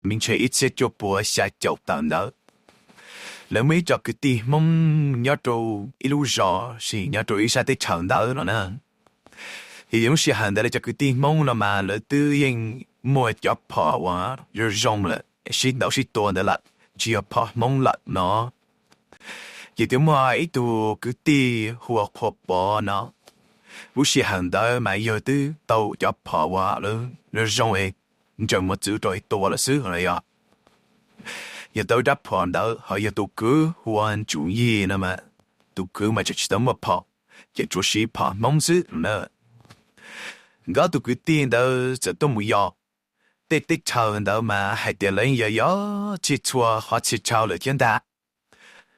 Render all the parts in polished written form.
mình chơi ít sẽ cho bùa sai chậu tận đó lỡ mấy cho cái ti mong nhớ trâu ilu rõ thì nhớ trâu ít sai tới chẳng đó nữa nè thì giống như hàng đây cho cái ti mong là mà lỡ tự nhiên mua cho bỏ quá rồi rong lại xin đâu xin tuần đó là chỉ bỏ mong lại nó chỉ tiếng mà ít tu cái ti hoặc hoặc bỏ nó不是很多买药的都要跑哇了，那种诶，就么只对多了事了呀。也都在跑到，还有都个换主意了嘛，都个嘛就知道么跑，也就是跑梦事了。我都个点到这都没有，得得吵到嘛，还得人也要去错，好去吵了简单，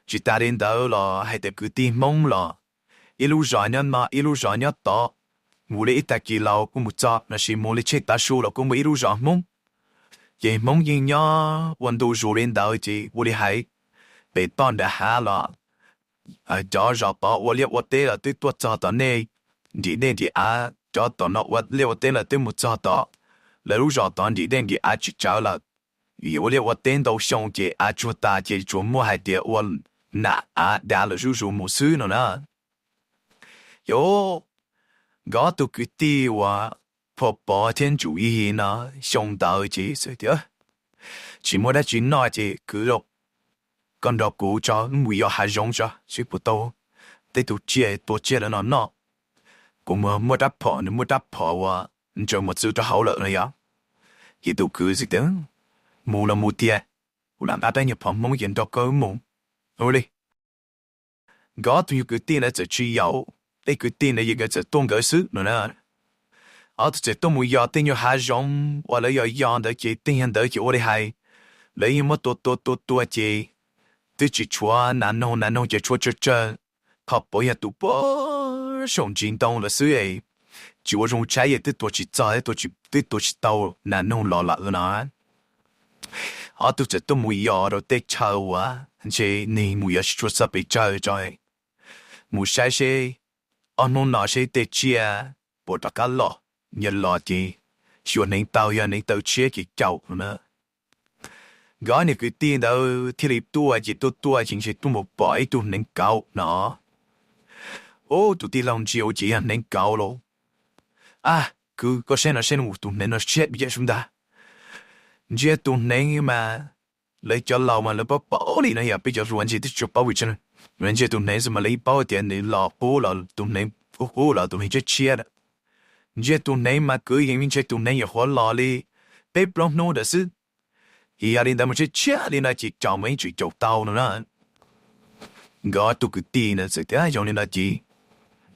去打点到了，还得个点懵了。一路上人嘛，一路上人到，我哩一打几老，我冇做，那是冇哩切打输了，我冇一路上懵，也懵人呀，温度熟练到一，我哩还被当的下了，找找到我哩我得了，对多找到呢，你那的啊，找到那我哩我得了，对冇找到，来路找到你那的啊去找了，我哩我等到兄弟啊做大姐做么还得我那啊打了叔叔冇事了呢。哟，我都决定话破白天主义呢，想到这些的，只么得只那这个肉，跟着古着没有还用着，是不多，得都接多接了那，我们没得破，你没得破话，你就没做得好了呀，也都可是的，冇了冇爹，我諗下等日旁冇人到個冇，好嘞，我都要決定咧就只有。你決定你嘅就當個事啦，我就都冇要定要下種，或者要樣的嘅定樣的嘅我哋係，你要麼多嘅，對住錯難弄嘅錯真，靠背也都不上進當了事誒，就我種菜也得多去找，多去到難弄落啦啦，我都都冇要到的臭啊，即你冇要說實被找在，冇晒些。anh muốn nói sẽ để chia bộ tất cả lo nhờ lo gì chuyện nên tao chia cái cháu nữa gái này cứ tin đâu thì liệp tua chỉ tua chính là tua một bãi tua nên cao nó ô tụi tin lòng chiều chỉ là nên cao luôn à cứ có xem một tụi nên nó chết bây giờ chúng ta chỉ tụi nên mà lấy cho lâu mà lấy bảo đi này à bây giờ rồi chỉ thích chụp bảo vệ chân人家都那什么lấy bao tiền để lọ bố lọ tụi này bố lọ tụi này chết chết đó人家tụi này mà cứ hiện mình tụi này hoa lọ đi bé bông nô đó chứ thì anh ta mà chết chết đi là chỉ chào mấy chuyện chọc tao nữa gọi tụi cứ tin là sự thế giống như là gì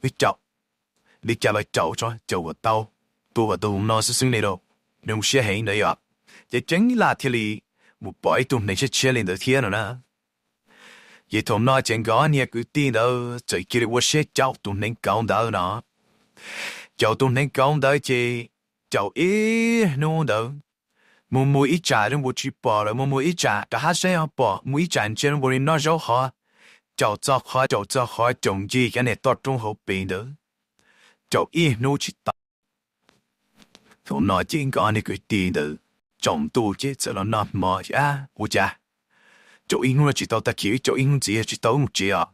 biết chọc đi chào lại chậu vào tao tôi và tôi không nói sự xứng này đâu nhưng sẽ hiện đấy ạ chỉ chính là thì li một bãi tụi này chết chết lên được thiên rồi nè vậy thầm nói chuyện gõ nhà cứ tin đâu chỉ kia tôi sẽ cháu tụi nên công đâu nó cháu tụi nên công đâu chứ cháu ít nữa đâu mua ít trả rồi mua chỉ bỏ rồi mua ít trả cả hai sẽ bỏ mua ít trả trên mua nó rõ họ cháu cho họ trồng gì cái này to trong hộp bình đó cháu ít nữa chỉ tao thầm nói chuyện gõ nhà cứ tin đâu trồng tu chứ sợ là nó mò à ủa cha chỗ in là chỉ tao ta chỉ chỗ in chỉ chỉ tao một chỉ à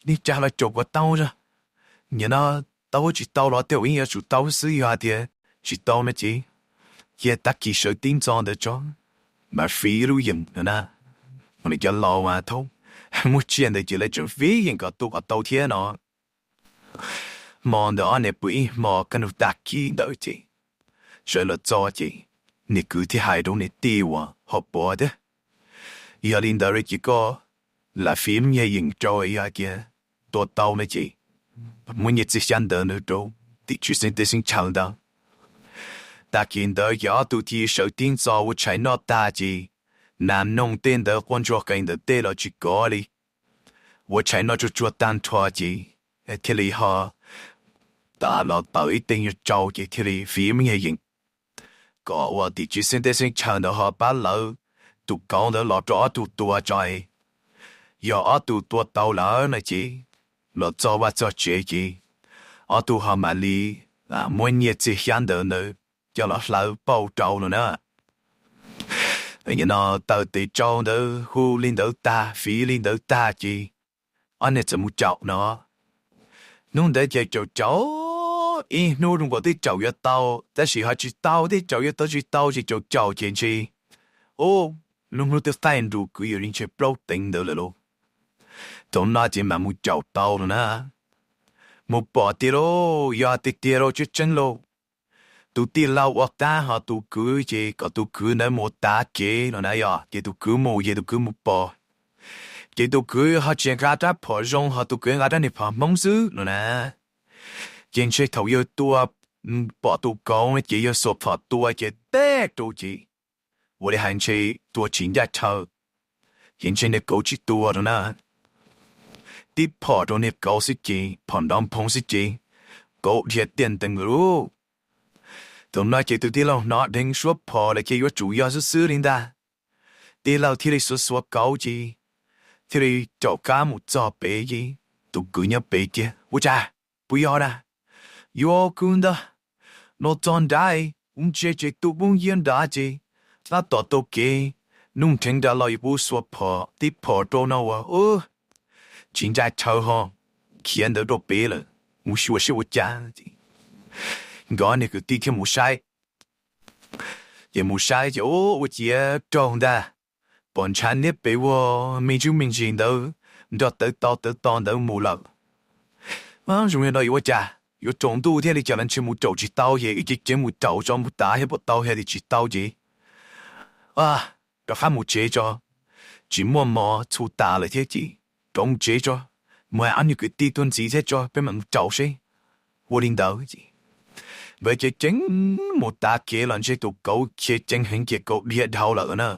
đi trả lại chỗ của tao ra nhớ nó tao chỉ tao là tiêu in chủ tao sử dụng thì chỉ tao mới chỉ hiện ta chỉ sợ tin chọn được cho mà phí lưu dụng nữa nè mà đi cho lo mà thôi một chuyện để chỉ lấy chuyện phí hiện có tao có tao thiên nó mòn đó anh ấy bị mò cái nó đặc kỳ đợi chị sợ là cho chị nè cứ thì hai đứa nè tiêu à học bỏ đấy giờ linh đạo chỉ có là phim như hình trôi à kia tôi tao này chị muốn nhiệt sich ăn đỡ nữa đâu thì chỉ sinh để sinh chào đó ta kiến đó giờ tụi thì sợ tin cho tôi chạy nó ta chị nam nông tên đó quan trọng cái đó tên là chỉ có đi tôi chạy nó cho tan thoa chị thì lý họ ta là bảo ý định cho chị thì lý phim như hình có tôi thì chỉ sinh để sinh chào đó họ bắt lâu tụi con đã lọt rõ tụi tua trời giờ ở tụi tua tàu lỡ này chị lọt cho và cho chị ở tụi họ mà li mỗi nhiệt chỉ hiện được nữa cho lọt lỡ bao trâu nữa Vậy nó tao tự cho đó hu lên đó ta phí lên đó ta chi anh ấy sẽ muốn chọc nó nung để chạy chậu cháu ý nung rung vào đi chậu ya taoแต่是还是tao đi chậu ya tao chỉ tao chỉ chậu chậu chuyện chi ô nung nó tới phản đủ cứ有人去 blow 顶的了咯从那间嘛冇找到了呢冇bỏ đi咯ya đi đi咯就真咯tụi đi lâu hoặc ta họ tụi cứ gì có tụi cứ nơi một ta kế nó này à cái tụi cứ một gì tụi cứ một bỏ cái tụi cứ họ chỉ ra ra bỏ rong họ tụi cứ ra ra này bỏ mông sư nó nè trên chơi thầu yêu tua bỏ tụi con chỉ yêu sụp bỏ tua chỉ té tụi chỉ 我的hành chơi tua chính ra thầu hiện trên này cố chỉ tua đó nè đi bỏ đồ nếp cố sĩ gì bỏ đom phong sĩ gì cố thiệt tiền từng rồi tụi nó chỉ tụi đi lâu nó đánh số bỏ là chỉ có chủ yếu sự linh ta đi lâu thì số số cao gì thì chỗ cá một trò bé gì tụi cứ nhớ bé kia ủa cha bây giờ nè yêu cũng đó nó chọn đại chơi tụi bung yên đã gì ta tao kê nung thằng đã lo ibu số bỏ đi bỏ đồ nó ô chính在超哈看得到bé了我说是我家我那个地铁没晒也没晒就我姐种的本产的被我没就明显的到的没了啊容易到我家有种度天的叫人全部走去刀嘢一直全部走咗冇打起不刀起的去刀嘢啊就还没接着只默默出打了天气懂接着每按你个地段直接着被人走些我领导vậy chỉ chính một ta kia lần trước tụi cậu kia chính hình kia cậu liệt đầu là nữa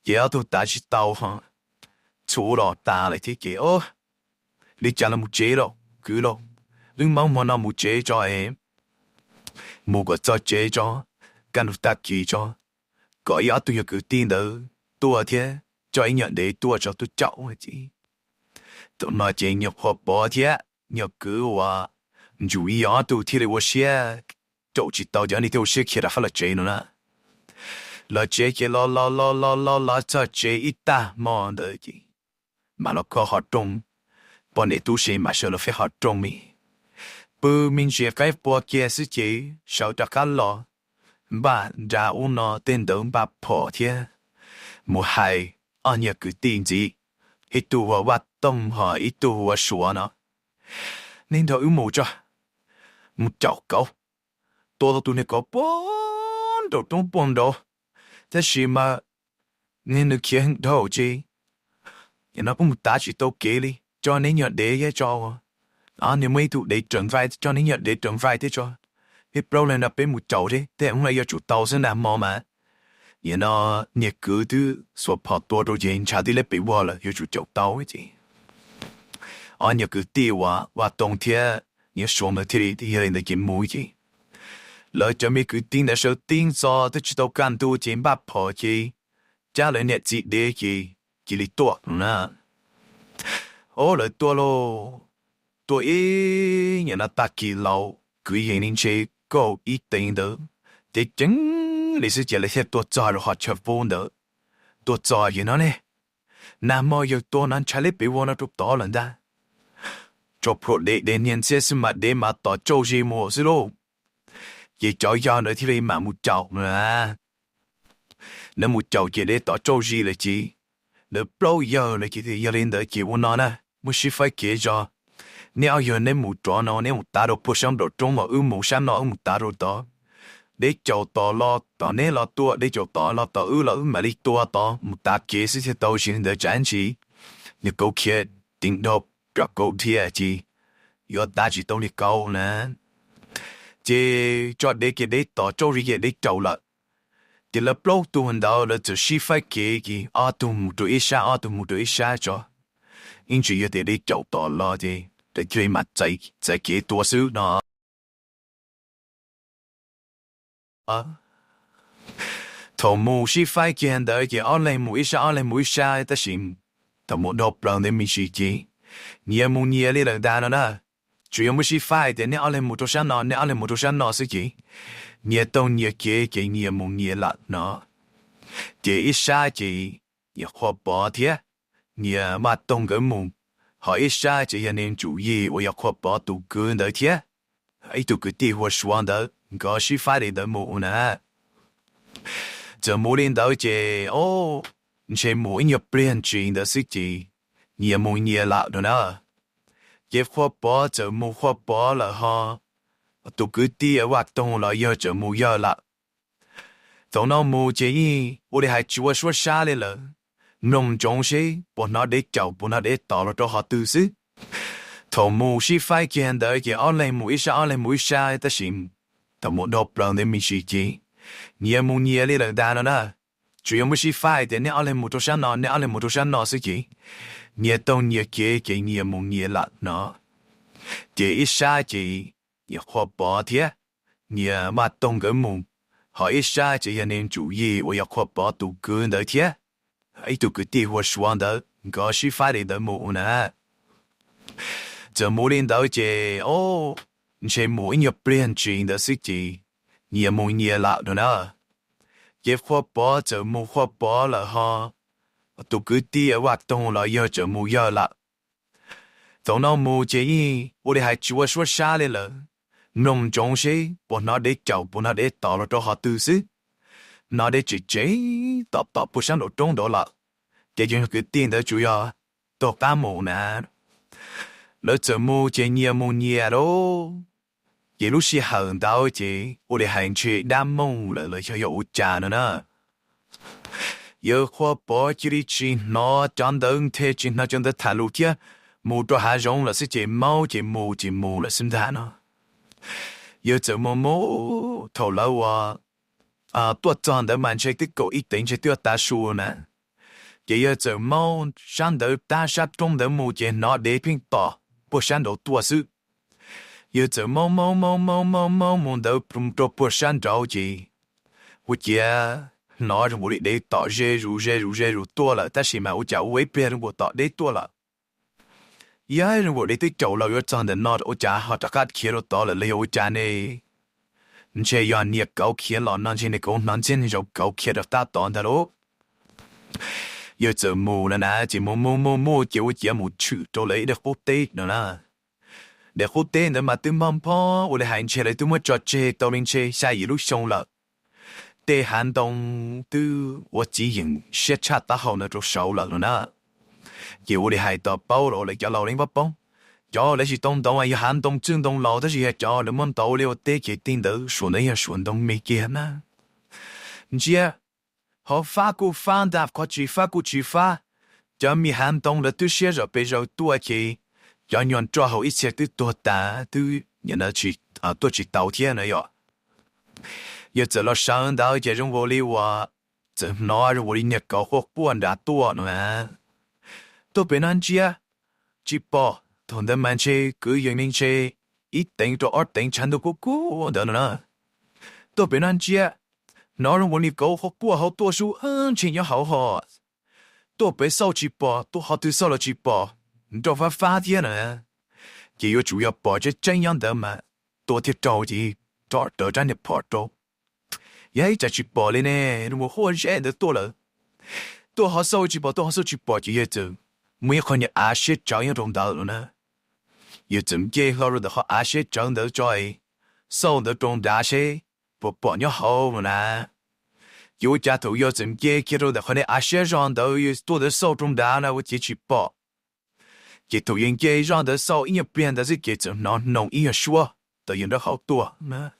giờ tụi ta chỉ tàu ha chú lo ta lại thế kia ô lý trả là một chế rồi cứ lo đừng mong mà nó một chế cho em một cái cho chế cho cần tụi ta kia cho có ý tụi nó cứ tin đó tua thế cho anh nhận để tua cho tụi cháu chứ tụi nó chỉ nhập học bỏ thế nhập cứว่า注意啊，都听了我些，就知道叫你都是起来发了这了呢。了这个啦，这一大忙的的，马了可好中，把你都是马上了非好中咪。不明确该把件事情少得看了，把家务呢电动把破天，莫害按一个定子，一度我挖洞哈，一度我说呢，nên thôi một cho một chậu cậu tôi tụi này có bốn đồ thế gì mà nên được kia hình đầu chi nhưng nó cũng một tá chỉ tôi kể đi cho nên nhớ để cho nếu mấy tụi để trồng vai cho nên nhớ để trồng vai thế cho hết bao lần là bên một chậu thế thế ông này chủ tàu sẽ làm mò mà nhưng nó nhiệt cứ thứ số phật tôi rồi gì trả đi lấy bị vỡ là chủ chậu tàu ấy gì anh nhớ cứ tiêu và冬天你说嘛，天里人的节目去，来这边决定的时候，定做都知道干多钱把破去，家人日子的去，给你多呢，我来多咯，多一人那大几老，贵人人车高一定的，这真你是这里些多做了好吃饭的，多做人呢，那么有多难吃的比我那都多了的。cho pro để nhận xét sự mặt để mà tỏ châu gì mua xí lô vậy cho do nữa thì lấy mà một chậu nữa nếu một chậu chỉ để tỏ châu gì là chỉ nếu bao giờ là chỉ thì giờ lên đợi chỉ muốn nói nè muốn chỉ phải kể cho nếu giờ nếu một trò nó nếu một ta đồ phụ sang đồ trung mà một sang nó một ta đồ đó để chậu tỏ lo tỏ nè lo tua để chậu tỏ lo tỏ là mà đi tua tỏ một ta kể sẽ thì tao chỉ để chán chỉ nếu câu kia tính đâu cho cậu thiệt chi, giờ ta chỉ tao đi câu nè, chỉ cho để cái để tỏ cho cái để trâu lại, thì là bao tu hành đạo là chỉ phải cái tu một đôi ít tu một đôi ít cho,因此要để trâu tỏ lo thì để chơi mặt在cái多少呢？头目是phải见到个阿来冇一下，但是头目都不让你们去见。你冇嘢呢兩單啦，主要冇是快啲，你阿嚟冇多少拿，你阿嚟冇多少拿是幾，你當你嘅你冇嘢啦喏，这一下子也活宝贴，你嘛动个木，好一下子也能注意，我要活宝读个的贴，还读个地我说的，搞是发的木呢。这木领导这哦，这木要变进的事情，你也木也拉的呢。也活宝这木活宝了哈，读个地活动了要这木要了。头脑木建议，我哋系做说啥嚟了？农种些，不拿得教，不拿得到了都好读书。头木是发现的，也二来木一下，二来木一下的心，头木都不让你们时间。你也木你也嚟了，但係呢，主要木是发的，你二来木都想拿，你二来木都想拿时间。你也懂，你也给，你也木你也拿拿。这一下子也活半天，你也嘛懂个木。好一下子也能注意，我要确保读个的天，还读个地我说的，搞是发的木呢。这木领导这哦，这木要变进的事情，你也木也拉的呢。也确保这木确保了哈，读个地活动了要这木要了。头脑木建议，我哋系做说啥嚟了？农种些，不拿得教，不拿得到了都好读书，拿得直接到不上都中到了，这就是个点的主要，都干木呢。了这木建议木年咯，一路是很到这，我哋行去打木了就有家了呢。有活宝这里去，那长灯贴近那种的探路天，木多还用了是这毛这木了，是不是呢？有这么么头脑多长的满车的狗一定是要大树呢。也有这么上头大厦中的木件拿地平大，不上头多数。有这么的不上着急。我家拿着我的大热如多了，但是嘛，我家我别人我大的多了。有人我哋对走路要长的那我家好大家开了到了了我家呢，你这样你搞开了，那现在搞那现在就搞开了大档的咯。有这木了呢，这木就我家木去到了的好地了啦。的好地的嘛对慢跑，我哋行起来对么着这到临车下一路上了。的寒冬都我只用写差打好那就少了呢。叫我哋係度包落嚟嘅榴蓮不幫，咗你是東東啊要行動轉動路，都是係咗你們到了地嘅點到，順你也順動未嘅嘛？唔知啊，好發古翻搭過去發古去發，就咪行動了都寫咗俾咗多嘅，人做好一切都多大都人哋去多去稻田了喲，要走了上到這種我哋話，就拿着我哋呢個學半打多呢。都俾人知啊，直播同啲慢車佢認定車一定到二定程度嗰等等，都俾人知啊，哪人揾你搞好過好多數，錢要好好，都俾收直播，都好對收了直播，你都發電呢，也有主要保持這樣的嘛，多啲着急，多得真的跑到，也在直播裡呢，我好熱的多了，都好收直播，都好收直播嘅嘢做。每個人阿些這樣中到了呢，要怎結合的和阿些真的在，收的中大些，不幫你好呢？有家頭要怎結合的和你阿些上都有多的收中大呢，我繼續報。也頭應該讓的收音變的是給怎農業說的人的好多呢？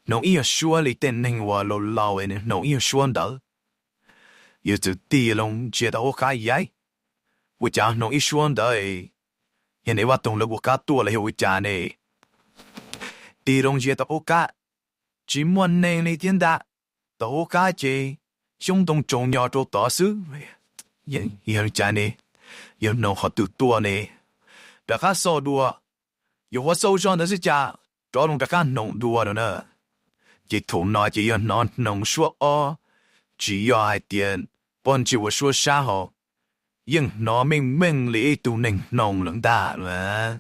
農業說裡的能話老老的農業說的，要就地龍覺得我開業。我家農一說的，人哋話動了我家多了我家呢。地龍覺得我家，只冇能力點打，到我家嘅，行動重要做大事，人家呢，有農學多呢，大家少多，有我手上的是家，做農大家農多的呢，這頭腦就要農說哦，只要係點，幫助我說啥好。nhưng nó mình lý tu ninh nông lưỡng ta mà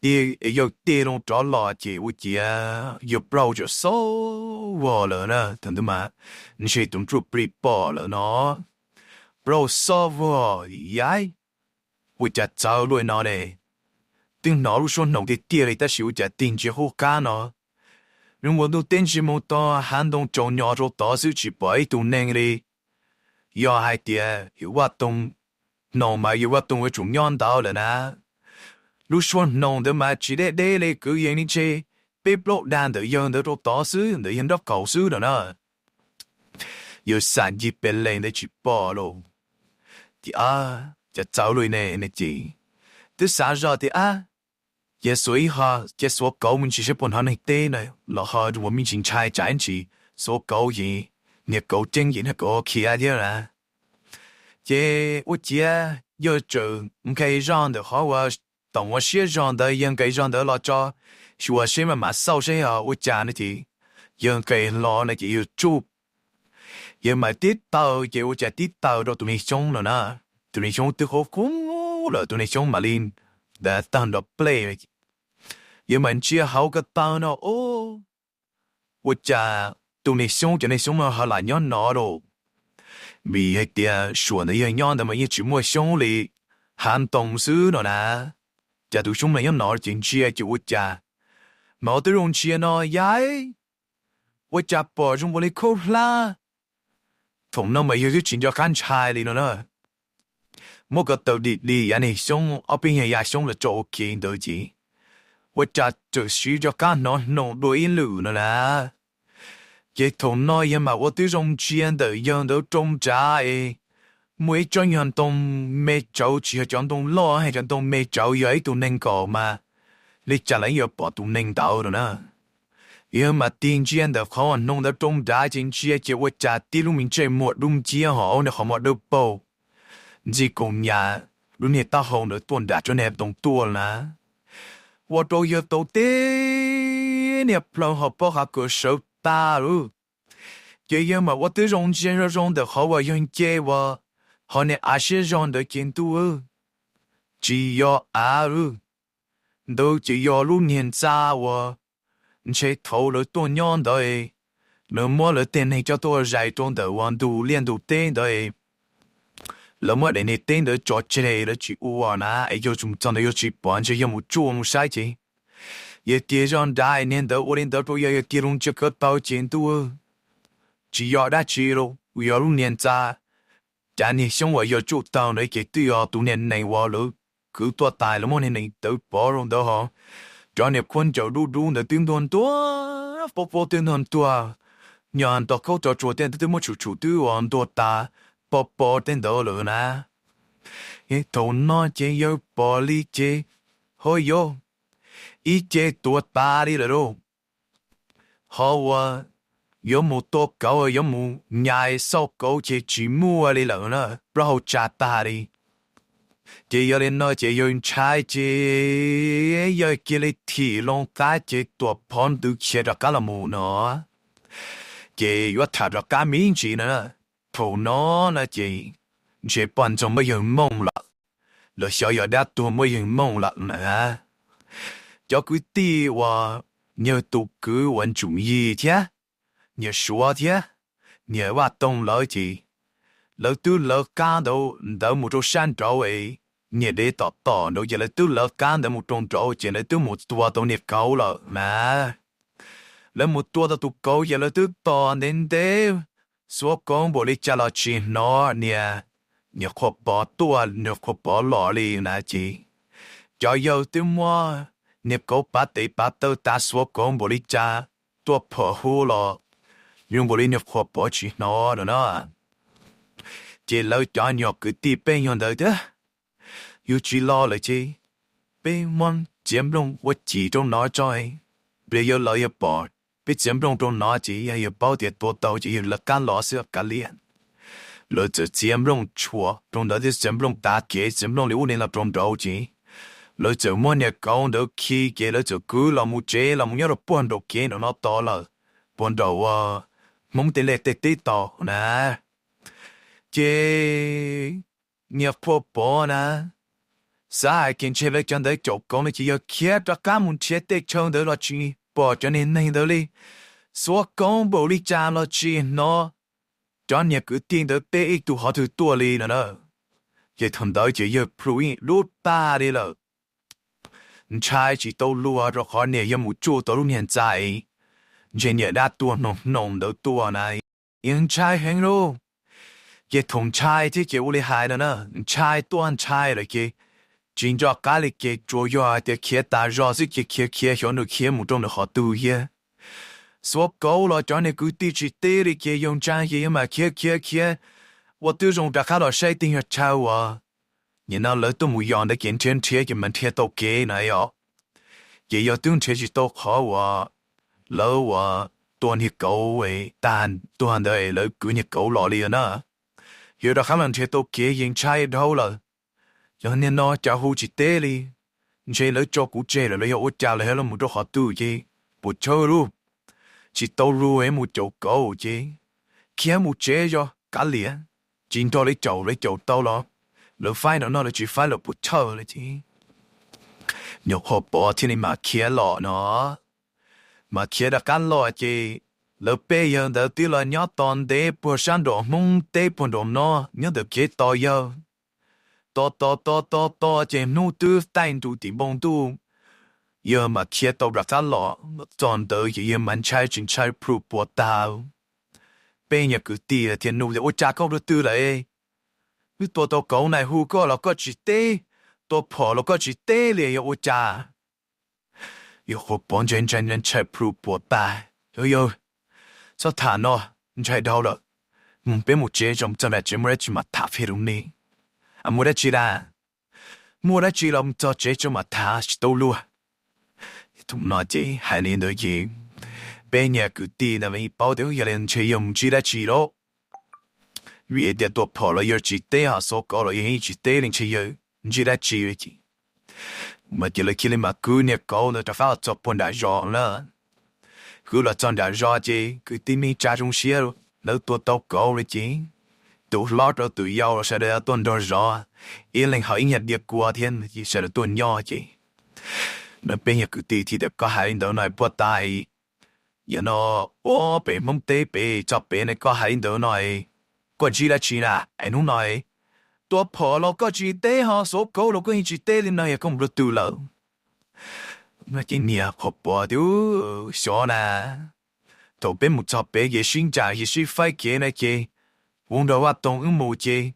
đi yêu tiền ông trả lo chị u chị à yêu bao cho số vào rồi nè thằng tụi mà你是懂做 pre 包了呢 bro số vào vậy u chả cháu luôn nó đây tiếng nó lúc xuân nồng thì tiền thì ta xíu chả tiền chỉ hô cá nó nhưng mà tôi tiền chỉ một to hành động trong nhỏ rồi đó sự chỉ bởi tụi neng đi yêu hai tiền yêu hoạt động nó mà yêu hoạt động với chúng nhon đạo rồi nè lúc xuân nồng thì mà chỉ để lấy cứ yên đi chơi bị block đàn được yên được rồi đó sự được yên đọc cầu sự rồi nè yêu sản nghiệp bên lên để chỉ bỏ luôn thìจะ找lui呢那几，这啥时候的也所以哈，这所搞们其实本行的对呢，然后我们先拆展起所搞嘢，你搞经验係搞其他啲啦。这我姐要做唔可以让的好我，当我写让的应该让的老早，是我先慢慢烧些啊，我家那啲应该老那啲要做，也买跌到，也我家跌到到对面凶了呢。tụi này chúng tôi khó cũng là tụi này chúng mà lên đã tăng được play nhưng mà chia hậu cái tao nó tôi chả tụi này chúng mà họ lại nhon nó rồi vì hay tiệt xuân này nhon mà như chỉ mua chúng li hàng đồng sư nó nè chả tụi chúng này nhon nó chính chia chịu tôi chả mà tôi dùng chia nó vậy tôi chả bỏ chúng tôi khô la thùng nó mà yêu chuyện cho khán trai đi nữa một cái tàu đi anh ấy xong ở bên nhà xong là chỗ kia đó chứ, tôi chả tự suy cho cả nó đôi lũ nữa là, cái thằng nói nhưng mà tôi tự dùng chuyện đó dùng đó trong trái, mỗi chuyện hành động mấy cháu chỉ là hành động lo hay hành động mấy cháu vậy tụi nên có mà, lấy trả lại yêu bỏ tụi nên đau rồi nè, nhưng mà tiền chuyện đó họ弄到trong trái chính chuyện chỉ tôi chả tiền lúc mình chơi một lúc chỉ họ nó một đâu bao chỉ công nhà lúc này ta hồng được tuần đã cho nên đồng tuần là, tôi đâu yêu đầu tiên nè plan họ bảo họ cứ sợ ta rồi, cái mà tôi tự dùng chuyện rồi dùng được họ vào dùng chơi vào, họ này sẽ dùng được kiến tu chỉ có rồi, đâu chỉ có lúc年长vào, chơi thâu了多年的，那么了店内叫多热中的温度练度点的。lỡ mất để này tên được cho chơi là chỉ uổng na, ai cho chúng ta nó chỉ bán cho một chỗ một sai chứ, giờ tiền rằng đại nên đó ổn định đó bây giờ tiền luôn chưa có bao tiền tu, chỉ có đã chỉ rồi, bây giờ luôn年长，但你生活要做到那个都要多年内话了，cứ多大了么年内都包容到哈，专业困就的顶多多，波顶多，人到口到做点都么处都往多大。bỏ tên đó rồi nè, cái thằng nó chơi yêu bỏ đi chơi, thôi yo, ít chơi tuột ba đi rồi, họ yo một tổ cầu yo một nhai sau cầu chơi chỉ mua đi rồi nè, rồi trả ta đi, chơi yo lên nó chơi yo trai chơi yo kia lấy thì long ta chơi tuột phòn được chơi ra cả là một nó, chơi yo thà ra cả miếng gì nữa. Phụ nó là gì? Chỉ bọn chúng mới dùng mông lật. Rồi sau giờ đã tụi mới dùng mông lật nữa. Cho cứ đi và nhờ tụ cứ vận dụng gì thế? Nhờ xóa thế? Nhờ hoạt động lợi gì? Lợi tư lợi cá đâu đỡ một chỗ sản trâu ấy. Nhờ để tỏ đâu giờ lợi tư lợi cá đỡ một trong trâu chỉ lợi tư một tua đâu nếp câu lợi mà. Lợi một tua đâu tụ câu giờ lợi tư tỏ nên thế. Số con bộ lý trả lời chỉ nó nè, nhờ khó bỏ tua, nhờ khó bỏ lọ li nè chị. Cho yêu tiêu mua, nhờ cố bắt để bắt đầu ta số con bộ lý trả, tua bỏ hú lọ, nhưng bộ lý nhờ khó bỏ chỉ nó rồi nó. Chị lâu cho nhờ cứ đi bên nhờ đời đó, yêu chỉ lo là chị, bên mong chiếm đông vật chỉ trong nó chơi, bây giờ lợi bỏ. Biết chiếm đông trong nó chỉ là bao tiền bộ tàu chỉ là can lọ sữa cả liền. Rồi chỉ chiếm đông chua, trong đó thì chiếm đông đá kế, chiếm đông liu nên là trong đầu chỉ. Rồi chỉ muốn nhà con được khi kế rồi chỉ cứ là một chế là một nhớ được buồn đầu kế nó to là buồn đầu mong tiền lệ tê to nè. Chế nhập phố bò nè, Sai kiến chế lấy chân đấy chụp con này chỉ có kia cho cả muốn chế tê chân đấy là chi bỏ cho nên này đó đi số con bộ đi cha là chi nó cho nên cứ tin được bé ít tu họ từ tua đi nữa vậy thằng đó chỉ có pruin lút ba đi rồi trai chỉ tàu lúa rồi họ này có một chỗ tàu hiện tại chỉ nhớ đã tua nồng nồng đó tua này nhưng trai hàng luôn vậy thằng trai thì chỉ uống hai nữa trai tuan trai rồi kia chính cho cái này cái chủ yếu để kia ta rõ sự kia kia hiểu được kia một trong được họ tu kia số câu là cho nên cứ đi chỉ tê đi kia dùng trang kia mà kia 我对种大家老晒定要炒啊，你那老都没样的见天贴嘅问题都给那样，也要等贴去都好啊，老啊多你狗诶，但多的老古你狗老里呢，有的可能贴都给人拆头了，有你那家伙去得哩，你这老照顾这了，你要我家里了冇多好多嘅，不错咯，去到路诶冇做狗嘅，佢冇这咗，隔年。chính tôi lấy chầu tao lo, lỡ phải nó là chỉ phải là bút chơ là chứ, nhiều hộp bỏ thì mà kia lọ nó, mà kia đã cắn lọ chứ, lỡ bây giờ đầu tiên là nhớ toàn để bữa sáng đồ mông để bữa đồ nó nhớ được kia to giờ, to chứ nô tư tay tu tìm bông tu, giờ mà kia tao đặt cắn lọ, toàn đời giờ mình chạy chính chạy pru bỏ tao. Bây giờ cứ tìa thì nụ để ôi cha câu được tư lại. Cứ tôi cậu này hù có là có chỉ tê. Tôi bỏ là có chỉ tê liền ôi cha. Yêu hồ bọn chân chạy pru bỏ bà. Yêu. Sao thả nó. Chạy đâu rồi. Mình biết một chế trong chân là chế mua ra chỉ mà thả phê đúng nè. À mua ra chỉ là. Mua ra chỉ là cho chế trong mà thả chỉ đâu luôn. Tụi nó chế hai年的嘢。bây giờ cứ đi là mình bảo được giờ lên chơi dùng chỉ là chỉ đó vì để tôi bỏ lại giờ chỉ để họ số có lại hiện chỉ để lên chơi giờ chỉ là chỉ vậy mà chỉ là khi mà cứ nhớ có nóจะphải chụp bọn đại rõ nữa cứ là chọn đại rõ chứ cứ tìm mình trả trong xe rồi nếu tôi tao có rồi chứ tôi lo cho tụi nhau sẽ để tuần đó rõ yên lành hỏi nhận được qua thiên thì sẽ là tuần nhau chứ mà bây giờ cứ đi thì được có hai đứa này bắt tay you know, bị mông tê bị cho bị này có hai đứa này, có gì là chỉ là anh không nói, tôi bỏ lo có gì tê họ số câu lo có gì tê lên này không được tu lâu, mà chỉ nia họ bỏ điều xóa nè, tôi bên một cho bị cái sinh ra cái sự phải cái này cái, uống đồ hoạt động cũng mua cái,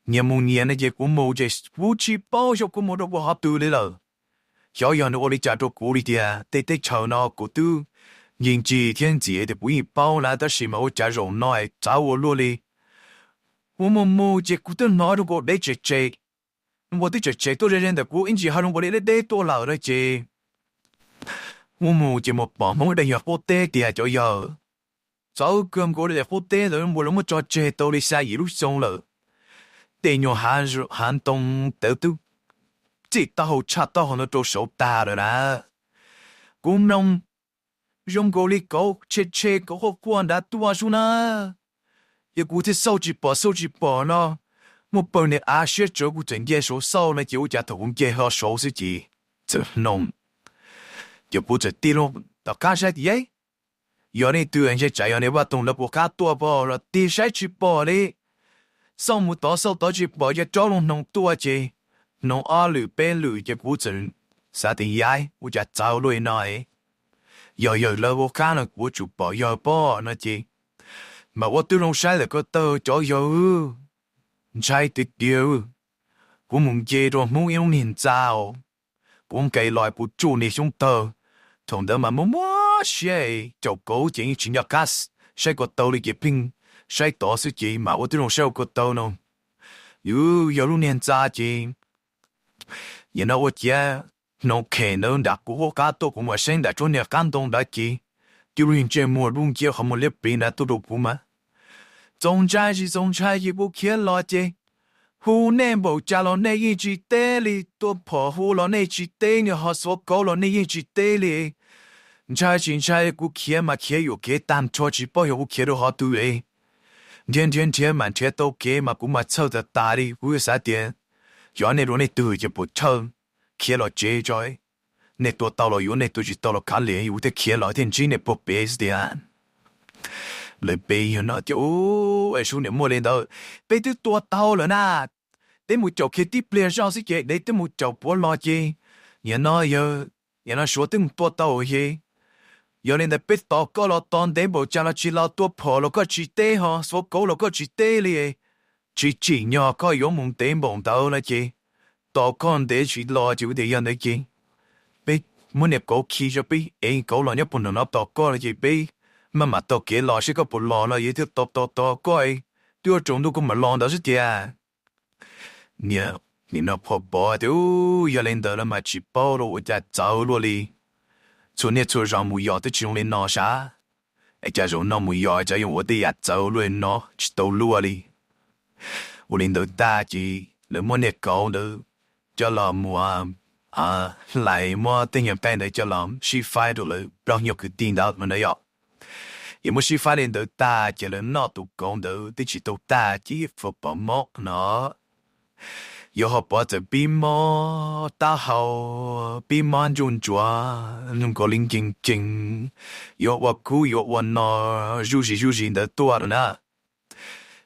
nhiều mua nhiều này cái cũng mua cái, vũ khí bao nhiêu cũng mua được vào hấp tu đấy rồi, hiểu rằng nó đi trả cho cố đi à, tê tê chờ nó cố tu. Nhưng chỉ thiên chế thì bùi bao là đã xí mà ô trả rộng nói trả ô lô li. Ô mô mô chế cụ tư nói được cô để chế chế. Ô tư chế chế tôi ra rên được cô in chỉ hà rộng bồ để để tôi lão ra chế. Ô mô chế một bỏ mô để nhọc vô tế thì cho giờ. Cháu cơm cô để vô tế rồi mô lông cho chế tôi đi xa ý lúc xong lỡ. Để nhọ hàn tông tử tư. Chỉ ta hầu chát ta hầu nó trô sổ ta rồi nè. Cũng nông dùng cô lý cậu chế cậu hộp quan đã tua xuống nè. Yêu cụ thể sau chỉ bỏ nó. Một bầu này á xế chỗ cụ trình ghé số sau này chịu trả thủng ghé họ số sự gì. Chứ nông. Yêu cụ trình đi luôn. Đó cá sai thì ấy. Yêu này tụi anh sẽ chạy yêu này hoạt động là bộ cá tua bỏ là đi sai chỉ bỏ đi. Sau một sau đó chỉ bỏ cho cho luôn nông tua chứ. Nông á lử bên lử yêu cụ trình. Sao thì ấy. Cụ trả cháu lùi nói. Giờ là vô khả năng của chủ bỏ giờ bỏ nó chứ. Mà tôi không sai là có tơ cho giờ. Sai tuyệt điều. Cũng muốn dễ rồi muốn yêu nhìn sao. Cũng kể lại bộ chủ này chúng tơ. Thông đó mà muốn xe. Cháu cố chính chính là cắt. Sai có tơ lý kịp hình. Sai tỏ sự gì mà tôi không sao có tơ nào. Giờ lúc nhìn ra chứ. You know what, yeah. Nó kể nên đã của cá tô của mọi sinh đã cho nhà cảm động đã kì. Điều riêng trên mùa rung kia không một liếp bình đã tốt đủ mà. Trong trái gì bố kia lo chê. Hú nên bố cha lo nê yên chỉ tê li. Tôi bỏ hú lo nê chỉ tê như họ số câu lo nê yên chỉ tê li. Trái của kia mà kia yếu kia tam cho chỉ bỏ yếu kia đồ họ tu ấy. Thiên mà kia tô kia mà cũng mà châu thật ta đi. Hú xa tiền. 有那罗那对就不成，开了接着，那多到了有那多就到了卡里，有的开了天气那不别是的啊。เลยไปเนาะจะโอ้ไอ้ชูเนี่ยมัวเลยเด้อไปตัวตัวเต่าแล้วนะแต่มูเจ้าคิดที่เปลี่ยนช่องสิเจได้แต่มูเจ้าปวดรอเจเนี่ยน้อยเนี่ยน้อยชัวตึงตัวเต่าเฮ有人在被刀割了，当地不将了去老多破了个去地哈，所搞了个去地里，去金呀个有梦地梦到了去，到看地去老就得样的去，被每年搞起就被，哎搞了也不能拿到搞了去被，慢慢到给老些个不老了，也就到搞哎，对我中度个没老到是的，你那破包的，有人得了嘛去包了，我家走了哩。做那做让木药的其中的拿啥？哎，假如那木药就用我的牙走了拿去兜路里，我领导大姐，那么那高的，叫了木来么等人办的叫了是发的了，让有个听到么的药，也么是发领导大姐了，那都讲的，的去都大姐不帮忙呢。有好把这比么大好，比么中抓，能够灵精精，有我苦有我闹，如是的多了呢。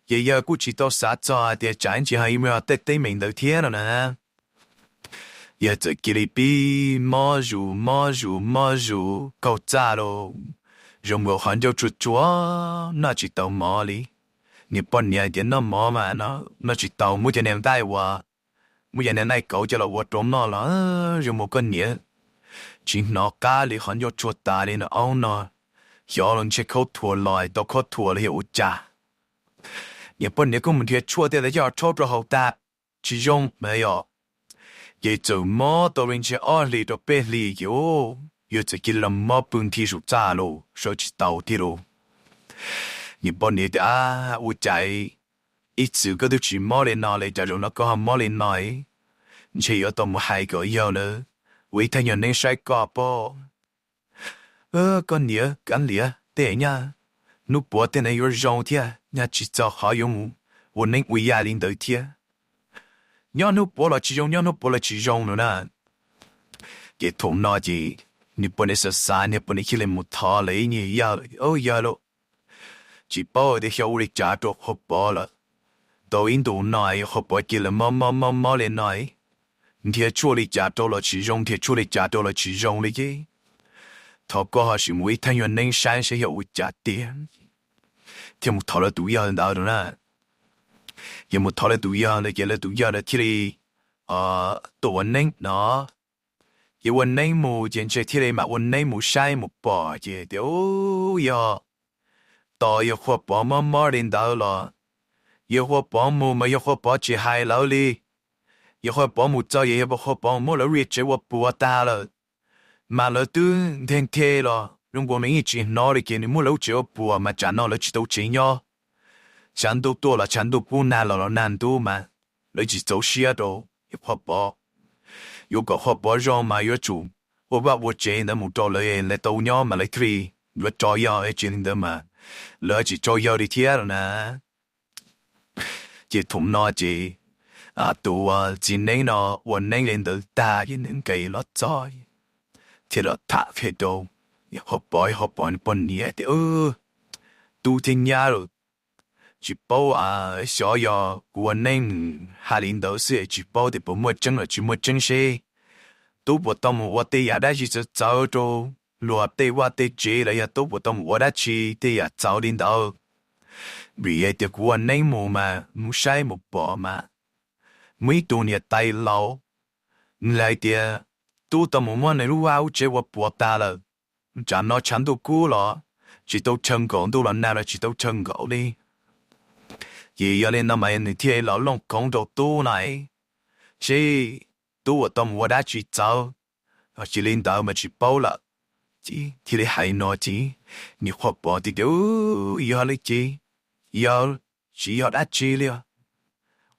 也要估计到啥早的战绩还有没有得对面的天了呢？也这给你比么如够炸喽，让我喊就出抓，那去到么里？你半年点那么嘛呢？那去到目前年代哇。mỗi ngày này cậu cho là vợ trộm nó là rồi một con nhện chỉ nó cá li hắn cho chuột ta đi nó ông nó hiểu lần chỉ khâu thua lại đâu khâu thua là hiểu cha những bọn này cũng mình thiệt chuột để cho cho cho hậu ta chỉ dùng mấy ở vậy giờ mò tao lên chỉ ở li đâu bé li yo yo chỉ kia làm mò bún thi sụp cha lo rồi chỉ tàu thi lo những bọn này u chạy ít sự có được chỉ mò lên nó lại cho rồi nó có mò lên nói chỉ ở tầm hai cái yêu nữa vì thay nhận nên sai cả po con nhớ cắn lìa để nha nụ bữa tên này yêu rong thia nhà chỉ cho họ dùng muốn nên vì gia đình đời thia nhớ nụ bữa là chỉ dùng nhớ nụ bữa là chỉ dùng nữa nè cái thùng nó gì nụ bữa này sợ sai nụ bữa này khi lên một thọ lấy như yêu yêu lo chỉ bảo để hiểu được trả được hộp bỏ là抖音都nói hộp bỏ kia là mò lên nói thiệt chua li trả đâu là chỉ dùng thiệt chua li trả đâu là chỉ dùng li chứ thọ có họ chỉ muốn thanh yuan nên sáng sẽ hiểu trả tiền thì một thọ là đủ yêu đâu đó nè giờ một thọ là đủ yêu là kia là đủ yêu là thì li tổ quân nên nó giờ quân nên một chuyện chơi thì li mà quân nên một sai một bỏ chứ đâu yêuต่อ要活宝妈领导了，要活保姆嘛要活保持海老里，要活保姆做嘢要不活保姆了日子我不大了，嘛了都天天了，如果没一起闹的给你木老就不嘛讲闹了去都钱哟，钱都多了钱都不难了难度嘛，你只走些都要活保，如果活保让嘛要做，我把我钱的木做了来都鸟嘛来推，我照样一钱的嘛。lỡ chỉ cho yêu đi thiệt rồi nè chỉ thùng nó chỉ tụ chỉ nên nó vẫn nên lên được ta với những cái lót chơi thì nó thả hết đâu hộp bò bọn nhẹ thì tu thiên nhà rồi chỉ bảo小要vẫn nên hạ领导是chỉ bảo thì bố chân là chỉ một chân xe tu bố tâm我哋也得去走着落地我哋住了也都不懂我的去的呀早领导，为了的国内木嘛，木晒木薄嘛，每多年大老，来的都到木么那路啊，这我不大了，咱那全都过了，只都成功都了那了，只都成功的，也要连那么你天老龙工作多来，是都我到我的去走，我去领导嘛去包了。thì lấy hai nó chỉ你活宝的丢要来只要只要打只了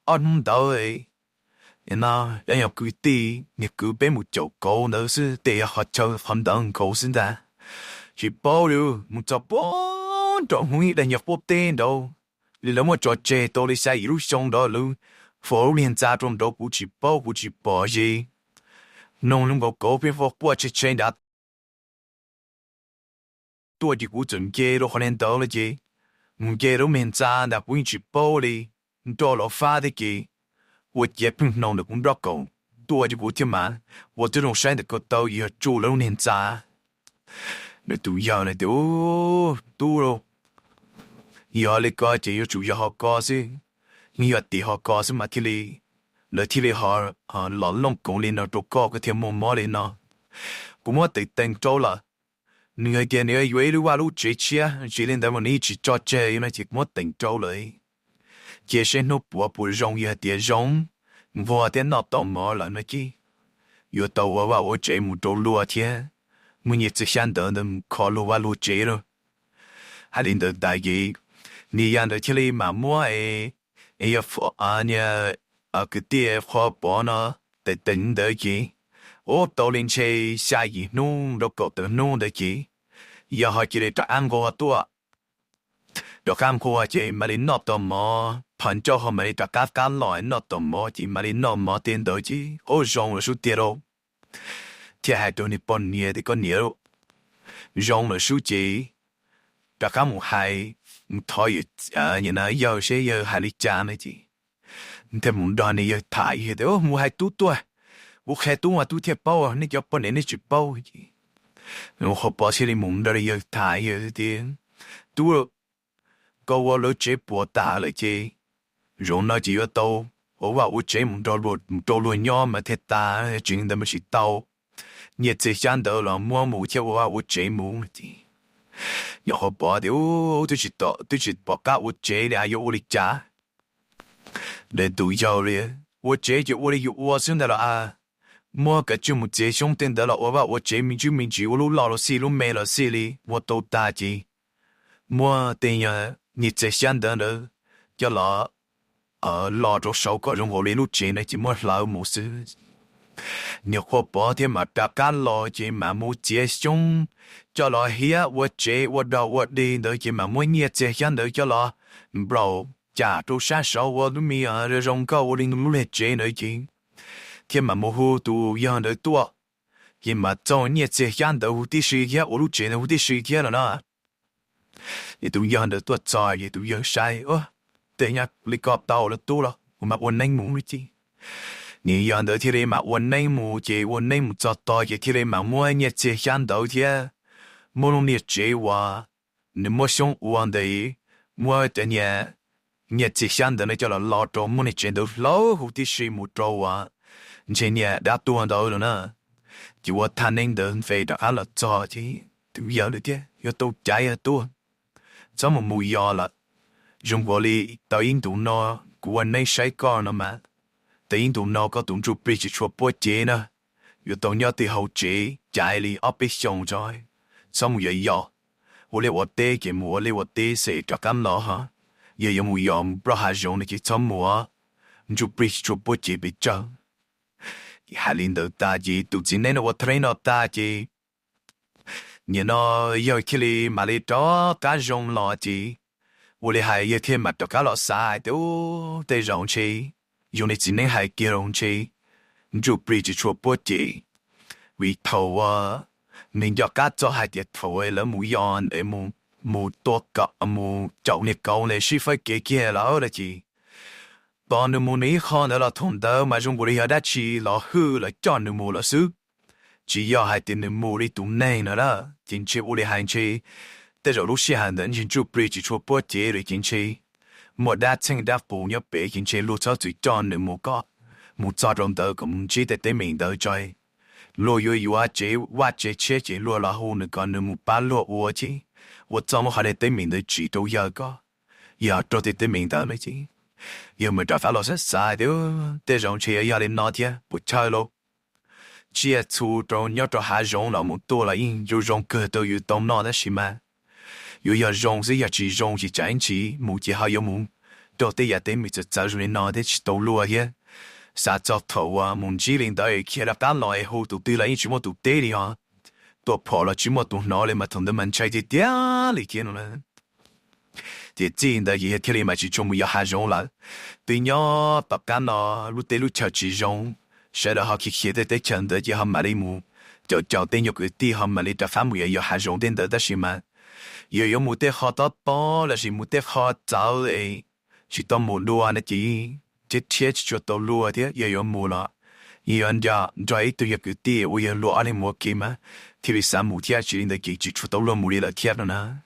按到诶那人要规定你规备木就高那是得要学就很当高先的去保留木就保着会人要保定到你那么做这到你下一路上到路 phố liền ra trong đó cũng chỉ bao gì nông lâm có bên phố bữa chỉ chơi đã tôi thì cũng chuẩn kế rồi hoàn đầu là gì kế rồi mình ra đã cũng chỉ bao đi đó là phá的嘅我也不弄的工作够多就不天嘛我这种山的个刀也做了年渣那都要那都了要你个就要主要学个先你要地学个先嘛ที่你了ที่你學老弄工練了做個個天摸摸練呢กู摸得定做了你係見你係以為你話路最遲啊只練得我你去做這因為只摸定做了這些都不容易的容我的腦到摸了那幾有到我這麼多路天我也只想得能考慮我路這了還練得大嘅你樣的ที่你嘛摸要佛啊呢cái địa hoa bỏ nó để tính đỡ gì, ô tô lên xe xa gì nung đâu có tự nung đỡ gì, giờ họ chỉ để cho ăn qua tua, cho ăn qua chỉ mà đến nộp tôm mò, phần cho họ mà để cho cá lòi nộp tôm mò chỉ mà đến nộp mò tiền đỡ gì, ô rong là số tiền đâu, thì hai đứa này bọn nhiều thì có nhiều, rong là số gì, cho cá một hai, thôi như này giờ sẽ giờ hai lít trà này gì. Thế muốn đòi này giờ thải hết đó, mua hai tú tuổi, mua hai tú mà tú thiệt bao, nên cho bọn này chụp bao gì, nó họ bảo sẽ đi muốn đòi giờ thải hết thì, tú rồi, có vào lối chế bỏ ta lại chế, rồi nó chỉ ở đâu, ở vào chế muốn đòi luôn nhau mà thiệt ta, chuyện đó mới chỉ tao, nhiệt chế sáng đó là mua mù theo vào chế mù thì, giờ họ bảo thì tôi chỉ bỏ cả chế để ai yêu lịch trả. Để tụi giàu đi, tôi chế cho tôi yêu tôi sinh ra là mua cái chuyện một chế xong tiền đó là tôi bảo tôi chế mình chỉ tôi lúc lao xí lúc mẹ xí đi, tôi đâu ta gì, mua tiền nhà nhiệt chế sáng đó nữa, cho là lao cho sau có trong tôi lúc chế này chỉ mua lao một sự, nếu họ bỏ thì mà đặt cái lao chế mà mua chế xong, cho là hiện tôi chế tôi đâu tôi đi đó chỉ mà mua nhiệt chế sáng đó cho là bro chả tôi sáng sau tôi mi rồi rong cao tôi linh lúc hết chế nữa chứ thì mà mua hồ tu yên được tua thì mà trong nhiệt chế yên được thì suy kia tôi lúc chế nữa thì suy kia rồi nè thì tu yên được tua trái thì tu yên sai thế nhá lịch cọp tàu là tu rồi mà quần anh muốn chứ你yên được thì mà quần anh muốn chứ quần anh muốn cho to thì mà mua nhiệt chế yên được thì mua luôn nhiệt chế wa nếu mua xong uống đấy mua cái nhà nhiệt chế sáng đó này cho là lo cho muốn chuyện đâu lâu hụt đi suy một trâu à chuyện nhà đã tuôn đâu rồi nè chỉ có thanh nên đơn về đó là cho chứ tự giờ được chứ giờ tôi chạy ở tôi cho một mùi gió là dùng vào đi tao yên tụ nó của anh ấy sai con nó mà tao yên tụ nó có tụng chụp bridge chụp bôi chế nè giờ tao nhớ từ hậu chế chạy đi ở bên sông rồi cho một giờ我哋我爹嘅我哋我爹食咗咁咯吓，又有冇用不下用你嘅怎麼啊？唔做 bridge 做不接被爭，下年度大字獨自呢我 train 到大字，然後又佢哋買嚟咗加用落字，我哋係一天買到加落晒都得用車，用你只能係叫用車，唔做 bridge 做不接，為頭啊！mình cho cá cho hai tiệt phổi là mùi giòn để mù tua cọ mù chậu nhiệt cầu này suy phải kia là ở đây chị còn nếu mù ní khó nữa là thùng tơ mà trong buổi đã chỉ là hư là chọn nếu mù là sức chỉ do hai tiền nếu mù đi tụng này nữa đó chính chế buổi hành chi để rồi lúc xưa hành đến chính chụp bì chỉ chụp bớt chế rồi chính chế một đa chân đa phụ nhớ bể chính chế lúc sau chỉ chọn nếu mù có mù cho trong tơ cũng chỉ để mình tơ chơi lô yêu chế chế chế lô là hồ nữa còn nữa một ba lô ô chứ, 我怎么还得对面的指导一个，也做得对面的没chứ，又没办法老是晒的，得让车压力那天不拆咯，只要出着要着还用了么多了因，就用个都有动脑的是吗？又要用是要去用去展示，目前还有么？到底也得没就走出来那的去道路啊些。啥作头啊，門指令隊企立單來好到對嚟全部都爹哋啊，都破了全部都攞嚟咪同佢們砌啲嗲嚟見啦。thì chỉ là gì thì mà chỉ chung một hai giống là tuy nhỏ tập cá nó lúc tới lúc chờ chỉ giống sẽ là họ khi tới chân tới chỉ họ mà đi mua cho tên nhục cái tí họ mà đi tập phá mùi hai giống tên tới đó xí mà有冇得學得多，還是冇得學走誒？是當冇路啊，你只鐵就到路啊啲，也有冇啦。人家在對一個地，我有路啊，你冇見嗎？特別是冇鐵，只能得記住出到路冇哩啦，鐵了呢。